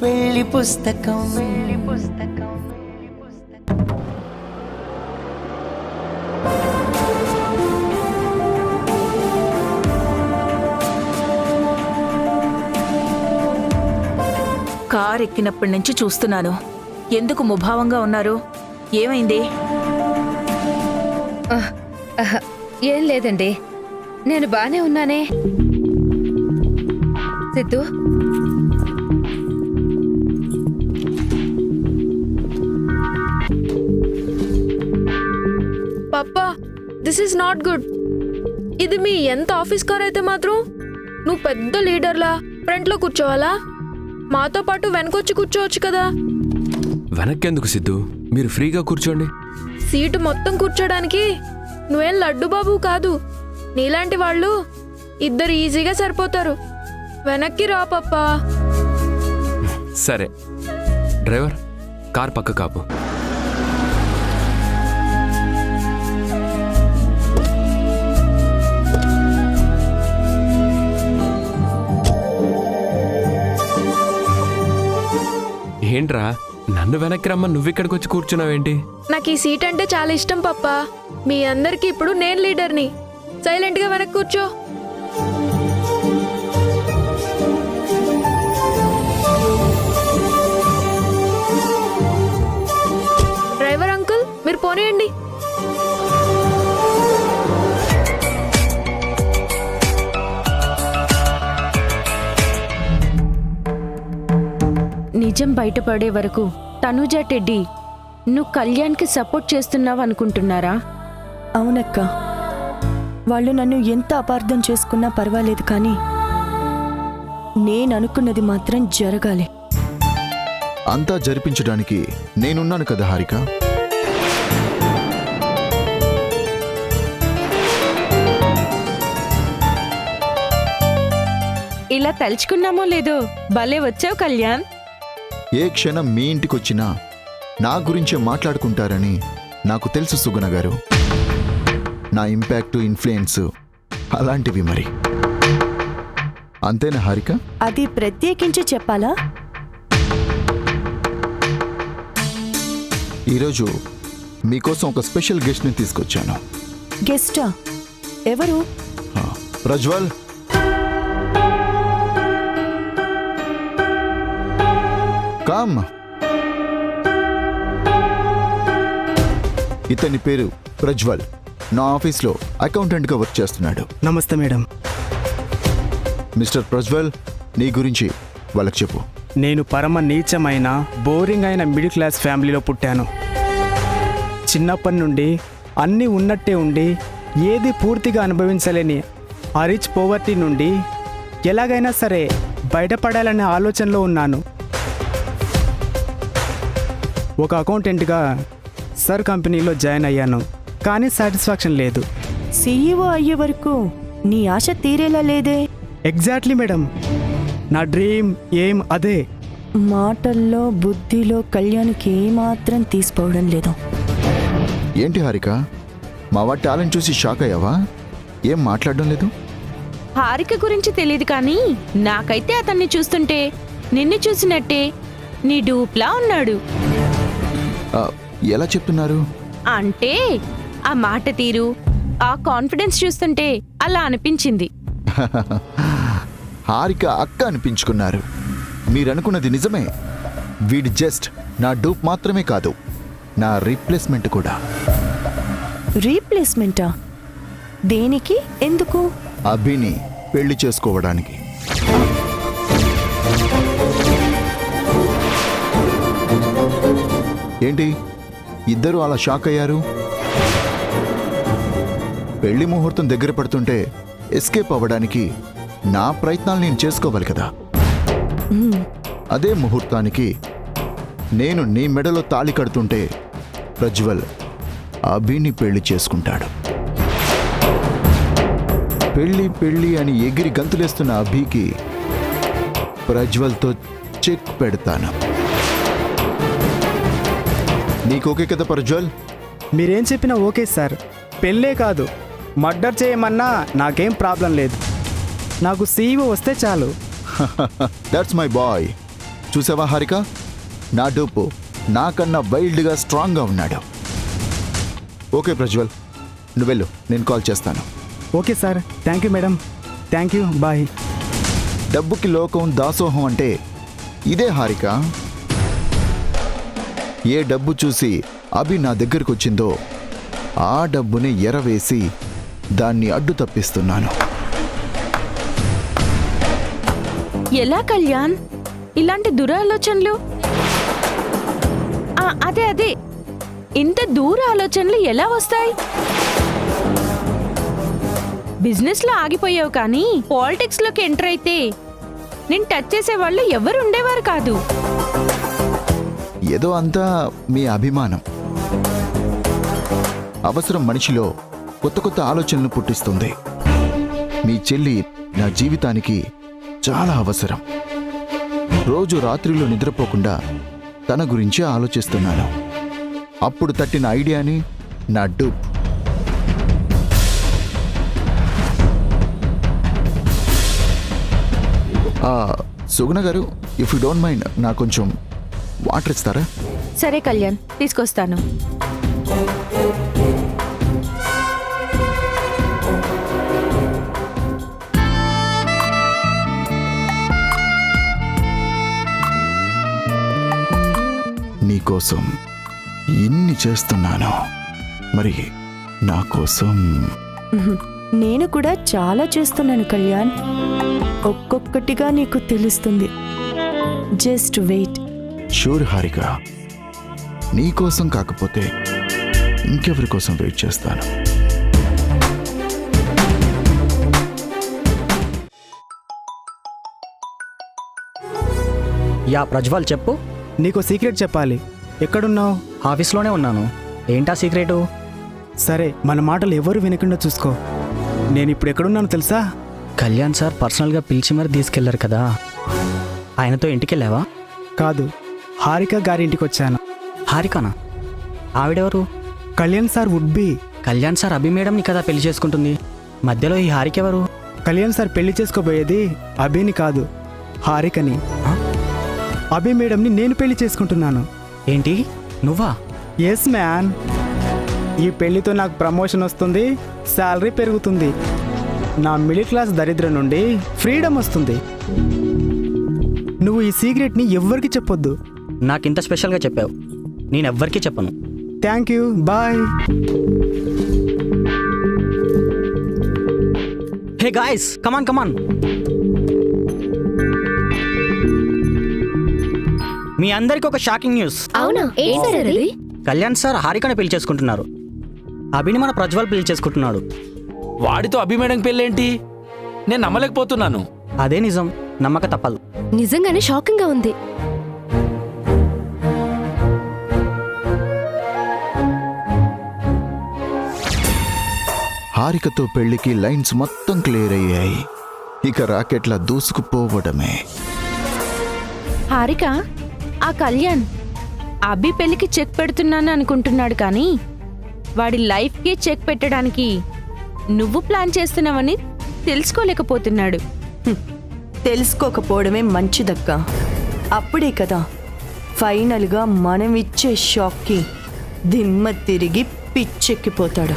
వెళ్ళి పుస్తకం కార్ ఎక్కినప్పటి నుంచి చూస్తున్నాను. ఎందుకు ముభావంగా ఉన్నారు? ఏమైంది? ఏం లేదండి, నేను బానే ఉన్నానే. సిద్ధు, పప్పా, దిస్ ఈస్ నాట్ గుడ్. ఇది మీ ఎంత ఆఫీస్ కార్ అయితే మాత్రం నువ్వు పెద్ద లీడర్లా ఫ్రంట్లో కూర్చోవాలా? మాతో పాటు వెనకొచ్చి కూర్చోవచ్చు కదా. వెనక్కెందుకు సిద్ధు, మీరు ఫ్రీగా కూర్చోండి. సీటు మొత్తం కూర్చోడానికి నువ్వేం లడ్డు బాబు కాదు. నీలాంటి వాళ్ళు ఇద్దరు ఈజీగా సరిపోతారు. వెనక్కి రా పప్పా. సరే డ్రైవర్, కార్ పక్క కాపు. ఏంట్రా, నన్ను వెనక్కి రమ్మని నువ్విక్కడికి వచ్చి కూర్చున్నావేంటి? నాకు ఈ సీట్ అంటే చాలా ఇష్టం పప్పా. మీ అందరికి ఇప్పుడు నేను లీడర్ని. సైలెంట్గా వెనక్కి కూర్చో. డ్రైవర్ అంకుల్, మీరు పోనీయండి. నిజం బయటపడే వరకు తనుజ, టెడ్డీ, నువ్వు కళ్యాణ్కి సపోర్ట్ చేస్తున్నావు అనుకుంటున్నారా? అవునక్క, వాళ్ళు నన్ను ఎంత అపార్థం చేసుకున్నా పర్వాలేదు, కానీ నేను అనుకున్నది మాత్రం జరగాలి. అంతా జరిపించడానికి నేనున్నాను కదా హారిక. ఇలా తలుచుకున్నామో లేదో భలే వచ్చావు కళ్యాణ్. ఏ క్షణం మీ ఇంటికొచ్చినా నా గురించే మాట్లాడుకుంటారని నాకు తెలుసు సుగుణ గారు. నా ఇంపాక్ట్, ఇన్ఫ్లుయెన్స్ అలాంటివి మరి. అంతేనా హారిక? అది ప్రత్యేకించి చెప్పాలా? ఈరోజు మీకోసం ఒక స్పెషల్ గెస్ట్ని తీసుకొచ్చాను. గెస్టా? ఎవరు? ప్రజ్వల్. కామ్. ఇతని పేరు ప్రజ్వల్. నా ఆఫీస్లో అకౌంటెంట్గా వర్క్ చేస్తున్నాడు. నమస్తే మేడం. మిస్టర్ ప్రజ్వల్, నీ గురించి వాళ్ళకి చెప్పు. నేను పరమ నీచమైన, బోరింగ్ అయిన మిడిల్ క్లాస్ ఫ్యామిలీలో పుట్టాను. చిన్నప్పటి నుండి అన్నీ ఉన్నట్టే ఉండి ఏది పూర్తిగా అనుభవించలేని ఆ రిచ్ పోవర్టీ నుండి ఎలాగైనా సరే బయటపడాలనే ఆలోచనలో ఉన్నాను. ఒక అకౌంటెంట్గా సర్ కంపెనీలో జాయిన్ అయ్యాను, కానీ సాటిస్ఫాక్షన్ లేదు. సీఈఓ అయ్యే వరకు నీ ఆశ తీరేలా లేదే? ఎగ్జాక్ట్లీ మేడం, నా డ్రీమ్ ఏం అదే. మాటల్లో, బుద్ధిలో కళ్యాణ్కి ఏమాత్రం తీసిపోవడం లేదు. ఏంటి హారిక, మా వాడి టాలెంట్ చూసి షాక్ అయ్యావా? ఏం మాట్లాడడం లేదు? హారిక గురించి తెలియదు, కానీ నాకైతే అతన్ని చూస్తుంటే నిన్ను చూసినట్టే నీ డూప్లా ఉన్నాడు. ఎలా చెప్తున్నారు? అంటే ఆ మాట తీరు, ఆ కాన్ఫిడెన్స్ చూస్తుంటే అలా అనిపించింది. హారిక అక్క అనిపించుకున్నారు. మీరనుకున్నది నిజమే. వీడి జస్ట్ నా డూప్ మాత్రమే కాదు, నా రీప్లేస్మెంట్ కూడా. రీప్లేస్మెంటా? దేనికి? ఎందుకు? అభిని పెళ్లి చేసుకోవడానికి. ఏంటి ఇద్దరు అలా షాక్ అయ్యారు? పెళ్లి ముహూర్తం దగ్గర పడుతుంటే ఎస్కేప్ అవ్వడానికి నా ప్రయత్నాలు నేను చేసుకోవాలి కదా. అదే ముహూర్తానికి నేను నీ మెడలో తాళి కడుతుంటే ప్రజ్వల్ అభిని పెళ్లి చేసుకుంటాడు. పెళ్లి పెళ్లి అని ఎగిరి గంతులేస్తున్న అభికి ప్రజ్వల్తో చెక్ పెడతాను. నీకోకే కదా ప్రజ్వల్? మీరేం చెప్పినా ఓకే సార్. పెళ్ళే కాదు, మర్డర్ చేయమన్నా నాకేం ప్రాబ్లం లేదు. నాకు సీఈఓ వస్తే చాలు. That's my boy. చూసావా హారిక, నా డూపు నాకన్నా వైల్డ్గా స్ట్రాంగ్గా ఉన్నాడు. ఓకే ప్రజ్వల్, నువ్వెళ్ళు, నేను కాల్ చేస్తాను. Okay sir, thank you madam. Thank you, bye. డబ్బుకి లోకం దాసోహం అంటే ఇదే హారిక. ఏ డబ్బు చూసి అభి నా దగ్గరకు వచ్చిందో ఆ డబ్బుని ఎరవేసి దాన్ని అడ్డు తప్పిస్తున్నాను. ఎలా కళ్యాణ్, ఇలాంటి దురాలోచనలు? అదే ఇంత దూర ఆలోచనలు ఎలా వస్తాయి? బిజినెస్ లో ఆగిపోయావు కానీ పాలిటిక్స్ లోకి ఎంటర్ అయితే నేను టచ్ చేసే వాళ్ళు ఎవరు ఉండేవారు కాదు. ఏదో అంతా మీ అభిమానం. అవసరం మనిషిలో కొత్త కొత్త ఆలోచనలు పుట్టిస్తుంది. మీ చెల్లి నా జీవితానికి చాలా అవసరం. రోజు రాత్రిలో నిద్రపోకుండా తన గురించి ఆలోచిస్తున్నాను. అప్పుడు తట్టిన ఐడియాని నా డూప్. సుగుణ గారు, ఇఫ్ యూ డోంట్ మైండ్ నాకు కొంచెం వాటర్ ఇస్తారా? సరే కళ్యాణ్, తీసుకొస్తాను. నీకోసం ఇన్ని చేస్తున్నాను, మరి నా కోసం నేను కూడా చాలా చేస్తున్నాను కళ్యాణ్. ఒక్కొక్కటిగా నీకు తెలుస్తుంది. Just wait. షూర్ హారిక, నీకోసం కాకపోతే ఇంకెవరి కోసం వెయిట్ చేస్తాను. యా ప్రజ్వల్, చెప్పు. నీకు సీక్రెట్ చెప్పాలి. ఎక్కడున్నావు? ఆఫీస్లోనే ఉన్నాను. ఏంటా సీక్రెటు? సరే, మన మాటలు ఎవరు వినకుండా చూసుకో. నేను ఇప్పుడు ఎక్కడున్నాను తెలుసా? కళ్యాణ్ సార్ పర్సనల్గా పిలిచి మరి తీసుకెళ్లారు కదా, ఆయనతో ఇంటికి వెళ్ళావా? కాదు, హారిక గారి ఇంటికి వచ్చాను. హారికనా? ఆవిడెవరు? Kalyan sir would be. Kalyan sir Abhi మేడంని కదా పెళ్లి చేసుకుంటుంది. మధ్యలో ఈ హారిక ఎవరు? కళ్యాణ్ సార్ పెళ్లి చేసుకోబోయేది అభిని కాదు, హారికని. ఆ? అభి మేడంని నేను పెళ్లి చేసుకుంటున్నాను. ఏంటి, నువ్వా? Yes man. ఈ పెళ్లితో నాకు ప్రమోషన్ వస్తుంది, శాలరీ పెరుగుతుంది, నా మిడిల్ క్లాస్ దరిద్రం నుండి ఫ్రీడమ్ వస్తుంది. నువ్వు ఈ సీక్రెట్ని ఎవ్వరికి చెప్పొద్దు. నాకింత స్పెషల్గా చెప్పావు, నేనెవ్వరికీ చెప్పను. Thank you, bye. Hey guys, come on come on. మీ అందరికి ఒక షాకింగ్ న్యూస్. అవునా? ఏంటి సార్ అది? కళ్యాణ్ సార్ హారికని పెళ్లి చేసుకుంటున్నారు. అభిని మన ప్రజ్వల్ పెళ్లి చేసుకుంటున్నాడు. వాడితో అభి మేడం పెళ్ళేంటి? నేను నమ్మలేకపోతున్నాను. అదే నిజం, నమ్మక తప్పదు. నిజంగానే షాకింగ్ గా ఉంది. హారికతో పెళ్లికి లైన్స్ మొత్తం క్లియర్ అయ్యాయి. ఇక రాకెట్లా దూసుకుపోవడమే. హారిక, ఆ కళ్యాణ్ అభి పెళ్లికి చెక్ పెడుతున్నాను అనుకుంటున్నాడు కానీ వాడి లైఫ్కి చెక్ పెట్టడానికి నువ్వు ప్లాన్ చేస్తున్నావని తెలుసుకోలేకపోతున్నాడు. తెలుసుకోకపోవడమే మంచిదక్క. అప్పుడే కదా ఫైనల్గా మనం ఇచ్చే షాక్కి దిమ్మ తిరిగి పిచ్చెక్కిపోతాడు.